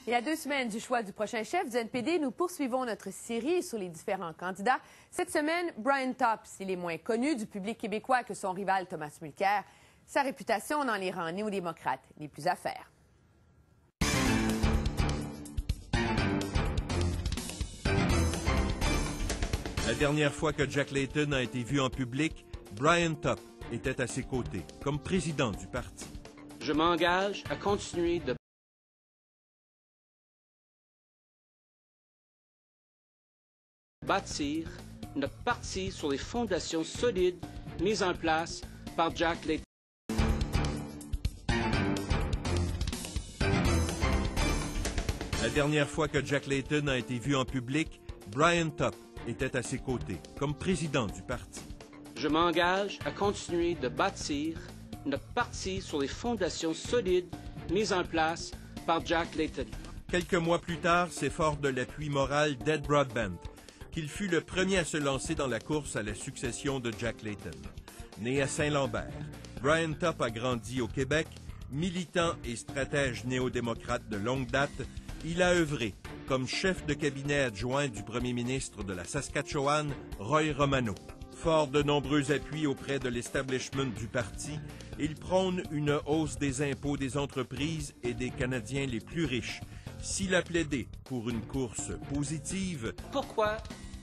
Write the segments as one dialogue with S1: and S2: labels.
S1: Et à 2 semaines du choix du prochain chef du NPD, nous poursuivons notre série sur les différents candidats. Cette semaine, Brian Topp, s'il est moins connu du public québécois que son rival Thomas Mulcair, sa réputation dans les rangs néo-démocrates n'est plus à faire.
S2: La dernière fois que Jack Layton a été vu en public, Brian Topp était à ses côtés, comme président du parti.
S3: Je m'engage à continuer de bâtir notre parti sur les fondations solides mises en place par Jack Layton.
S2: La dernière fois que Jack Layton a été vu en public, Brian Topp était à ses côtés, comme président du parti.
S3: Je m'engage à continuer de bâtir notre parti sur les fondations solides mises en place par Jack Layton.
S2: Quelques mois plus tard, c'est fort de l'appui moral d'Ed Broadbent qu'il fut le premier à se lancer dans la course à la succession de Jack Layton. Né à Saint-Lambert, Brian Topp a grandi au Québec. Militant et stratège néo-démocrate de longue date, il a œuvré comme chef de cabinet adjoint du premier ministre de la Saskatchewan, Roy Romano. Fort de nombreux appuis auprès de l'establishment du parti, il prône une hausse des impôts des entreprises et des Canadiens les plus riches. S'il a plaidé pour une course positive,
S3: Pourquoi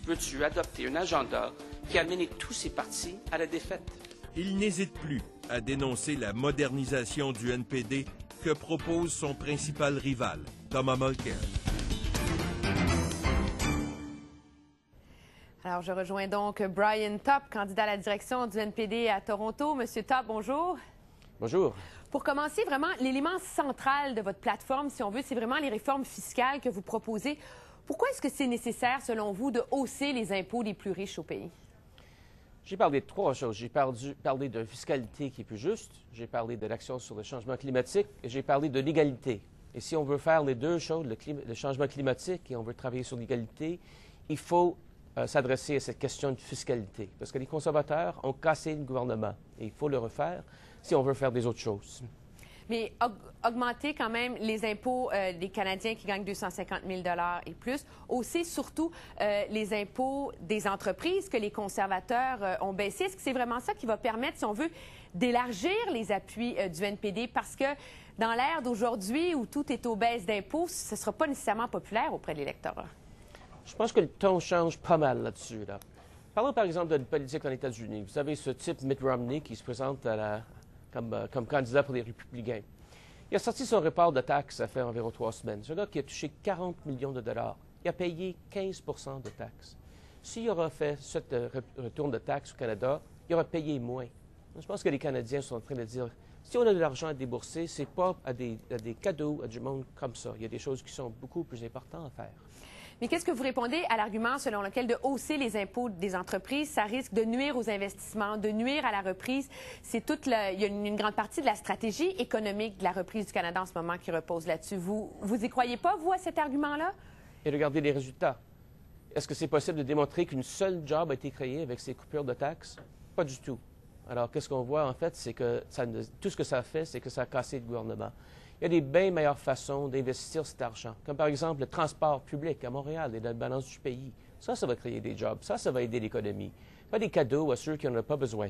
S3: veux-tu adopter un agenda qui a mené tous ces partis à la défaite?
S2: il n'hésite plus à dénoncer la modernisation du NPD que propose son principal rival, Thomas Mulcair.
S1: Alors, je rejoins donc Brian Topp, candidat à la direction du NPD à Toronto. Monsieur Topp, bonjour.
S4: Bonjour.
S1: Pour commencer, vraiment, l'élément central de votre plateforme, si on veut, c'est vraiment les réformes fiscales que vous proposez. Pourquoi est-ce que c'est nécessaire, selon vous, de hausser les impôts des plus riches au pays?
S4: J'ai parlé de trois choses. J'ai parlé de fiscalité qui est plus juste, j'ai parlé de l'action sur le changement climatique et j'ai parlé de l'égalité. Et si on veut faire les deux choses, le changement climatique et on veut travailler sur l'égalité, il faut s'adresser à cette question de fiscalité. Parce que les conservateurs ont cassé le gouvernement et il faut le refaire si on veut faire des autres choses.
S1: Mais augmenter quand même les impôts des Canadiens qui gagnent 250 000 et plus, hausser surtout les impôts des entreprises que les conservateurs ont baissés. Est-ce que c'est vraiment ça qui va permettre, si on veut, d'élargir les appuis du NPD? Parce que dans l'ère d'aujourd'hui où tout est aux baisses d'impôts, ce ne sera pas nécessairement populaire auprès de l'électorat.
S4: Je pense que le ton change pas mal là-dessus. Là. Parlons par exemple de la politique en États-Unis. Vous avez ce type Mitt Romney qui se présente comme candidat pour les républicains. Il a sorti son report de taxes, ça fait environ 3 semaines. Ce gars qui a touché 40 millions de dollars, il a payé 15 de taxes. S'il aurait fait ce retour de taxes au Canada, il aurait payé moins. Je pense que les Canadiens sont en train de dire, si on a de l'argent à débourser, ce n'est pas à des cadeaux à du monde comme ça. Il y a des choses qui sont beaucoup plus importantes à faire.
S1: Mais qu'est-ce que vous répondez à l'argument selon lequel de hausser les impôts des entreprises, ça risque de nuire aux investissements, de nuire à la reprise? C'est il y a une grande partie de la stratégie économique de la reprise du Canada en ce moment qui repose là-dessus. Vous y croyez pas, vous, à cet argument-là? Et
S4: regardez les résultats. Est-ce que c'est possible de démontrer qu'une seule job a été créée avec ces coupures de taxes? Pas du tout. Alors, qu'est-ce qu'on voit, en fait, c'est que tout ce que ça a fait, c'est que ça a cassé le gouvernement. Il y a des bien meilleures façons d'investir cet argent, comme par exemple le transport public à Montréal et la balance du pays. Ça va créer des jobs. Ça va aider l'économie. Pas des cadeaux à ceux qui n'en ont pas besoin.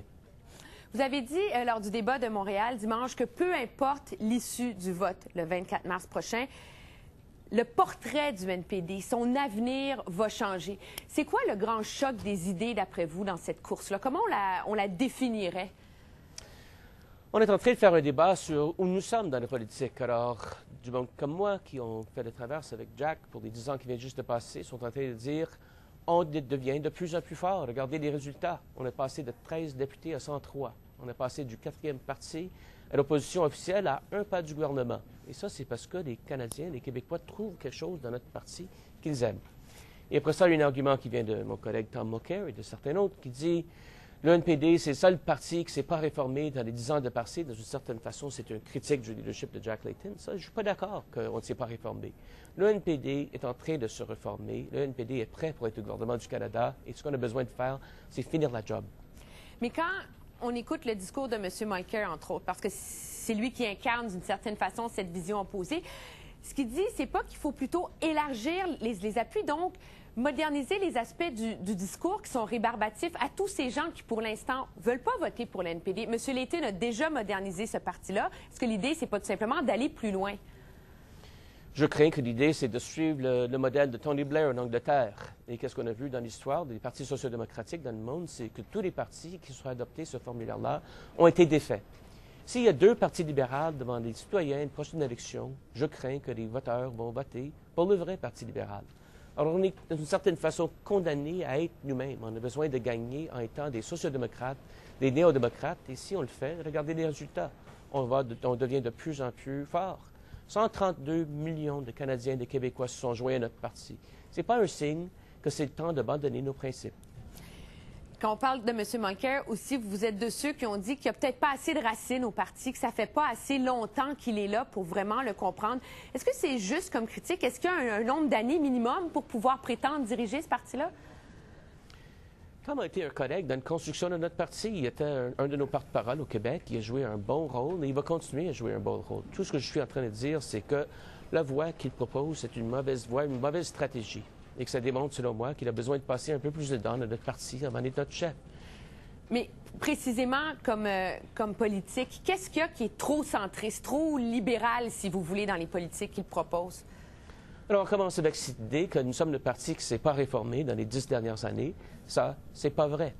S1: Vous avez dit lors du débat de Montréal dimanche que peu importe l'issue du vote le 24 mars prochain, le portrait du NPD, son avenir va changer. C'est quoi le grand choc des idées, d'après vous, dans cette course-là? Comment on la définirait?
S4: On est en train de faire un débat sur où nous sommes dans la politique. Alors, du monde comme moi, qui ont fait le traverse avec Jack pour les 10 ans qui viennent juste de passer, sont en train de dire on devient de plus en plus fort. Regardez les résultats. On est passé de 13 députés à 103. On est passé du 4e parti à l'opposition officielle à un pas du gouvernement. Et ça, c'est parce que les Canadiens, les Québécois trouvent quelque chose dans notre parti qu'ils aiment. Et après ça, il y a un argument qui vient de mon collègue Tom Mulcair et de certains autres qui dit le NPD, c'est le seul parti qui ne s'est pas réformé dans les 10 ans de passé. D'une certaine façon, c'est une critique du leadership de Jack Layton. Ça, je ne suis pas d'accord qu'on ne s'est pas réformé. Le NPD est en train de se réformer. Le NPD est prêt pour être au gouvernement du Canada. Et ce qu'on a besoin de faire, c'est finir la job.
S1: Mais quand on écoute le discours de M. Mulcair, entre autres, parce que c'est lui qui incarne d'une certaine façon cette vision opposée, Ce qu'il dit, c'est pas qu'il faut plutôt élargir les appuis, donc moderniser les aspects du discours qui sont rébarbatifs à tous ces gens qui, pour l'instant, veulent pas voter pour le NPD. M. Layton a déjà modernisé ce parti-là. Est-ce que l'idée, c'est pas tout simplement d'aller plus loin?
S4: Je crains que l'idée, c'est de suivre le modèle de Tony Blair en Angleterre. Et qu'est-ce qu'on a vu dans l'histoire des partis sociodémocratiques dans le monde, c'est que tous les partis qui sont adoptés ce formulaire-là ont été défaits. S'il y a 2 partis libéraux devant les citoyens une prochaine élection, je crains que les voteurs vont voter pour le vrai Parti libéral. Alors, on est d'une certaine façon condamnés à être nous-mêmes. On a besoin de gagner en étant des sociodémocrates, des néo-démocrates. Et si on le fait, regardez les résultats. On devient de plus en plus fort. 132 millions de Canadiens et de Québécois se sont joints à notre parti. Ce n'est pas un signe que c'est le temps d'abandonner nos principes.
S1: Quand on parle de M. Mulcair, aussi, vous êtes de ceux qui ont dit qu'il n'y a peut-être pas assez de racines au parti, que ça ne fait pas assez longtemps qu'il est là pour vraiment le comprendre. Est-ce que c'est juste comme critique? Est-ce qu'il y a un nombre d'années minimum pour pouvoir prétendre diriger ce parti-là?
S4: Tom a été un collègue dans la construction de notre parti. Il était un de nos porte-parole au Québec. Il a joué un bon rôle et il va continuer à jouer un bon rôle. Tout ce que je suis en train de dire, c'est que la voie qu'il propose, c'est une mauvaise voie, une mauvaise stratégie. Et que ça démontre, selon moi, qu'il a besoin de passer un peu plus de temps dans notre parti avant d'être notre chef.
S1: Mais précisément comme politique, qu'est-ce qu'il y a qui est trop centriste, trop libéral, si vous voulez, dans les politiques qu'il propose?
S4: Alors, on commence avec cette idée que nous sommes le parti qui ne s'est pas réformé dans les 10 dernières années. Ça, c'est pas vrai.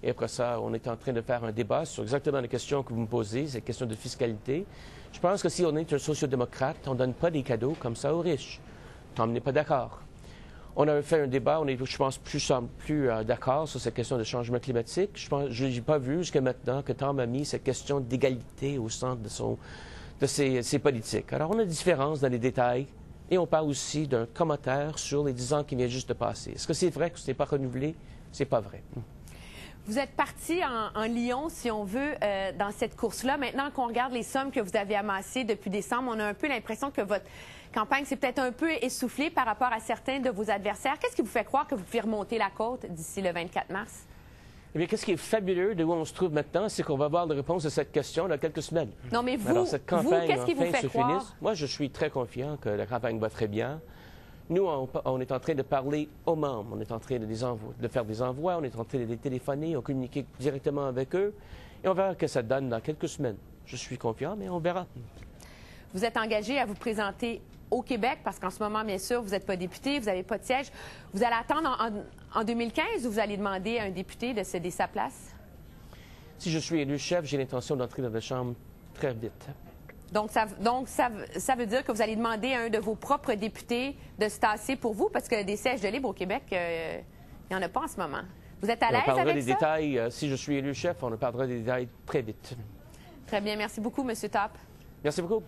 S4: Et après ça, on est en train de faire un débat sur exactement les questions que vous me posez, ces questions de fiscalité. Je pense que si on est un sociodémocrate, on ne donne pas des cadeaux comme ça aux riches. Tom n'est pas d'accord. On a fait un débat, on est, je pense, plus d'accord sur cette question de changement climatique. Je n'ai pas vu jusqu'à maintenant que Tom a mis cette question d'égalité au centre de ses politiques. Alors, on a des différences dans les détails. Et on parle aussi d'un commentaire sur les 10 ans qui viennent juste de passer. Est-ce que c'est vrai que ce n'est pas renouvelé? C'est pas vrai.
S1: Vous êtes parti en Lyon, si on veut, dans cette course-là. Maintenant qu'on regarde les sommes que vous avez amassées depuis décembre, on a un peu l'impression que votre campagne s'est peut-être un peu essoufflée par rapport à certains de vos adversaires. Qu'est-ce qui vous fait croire que vous pouvez remonter la côte d'ici le 24 mars?
S4: Eh bien, qu'est-ce qui est fabuleux de où on se trouve maintenant, c'est qu'on va avoir la réponse à cette question dans quelques semaines.
S1: Non, mais vous,
S4: alors, cette campagne,
S1: qu'est-ce qui vous fait croire?
S4: Moi, je suis très confiant que la campagne va très bien. Nous, on est en train de parler aux membres. On est en train de faire des envois. On est en train de les téléphoner. On communique directement avec eux. Et on verra ce que ça donne dans quelques semaines. Je suis confiant, mais on verra.
S1: Vous êtes engagé à vous présenter au Québec, parce qu'en ce moment, bien sûr, vous n'êtes pas député, vous n'avez pas de siège. Vous allez attendre en 2015 ou vous allez demander à un député de céder sa place?
S4: Si je suis élu chef, j'ai l'intention d'entrer dans la Chambre très vite.
S1: Donc, ça veut dire que vous allez demander à un de vos propres députés de se tasser pour vous, parce que des sièges de libre au Québec, il n'y en a pas en ce moment. Vous êtes à l'aise avec ça?
S4: On parlera des détails. Si je suis élu chef, on parlera des détails très vite.
S1: Très bien. Merci beaucoup, M. Top.
S4: Merci beaucoup.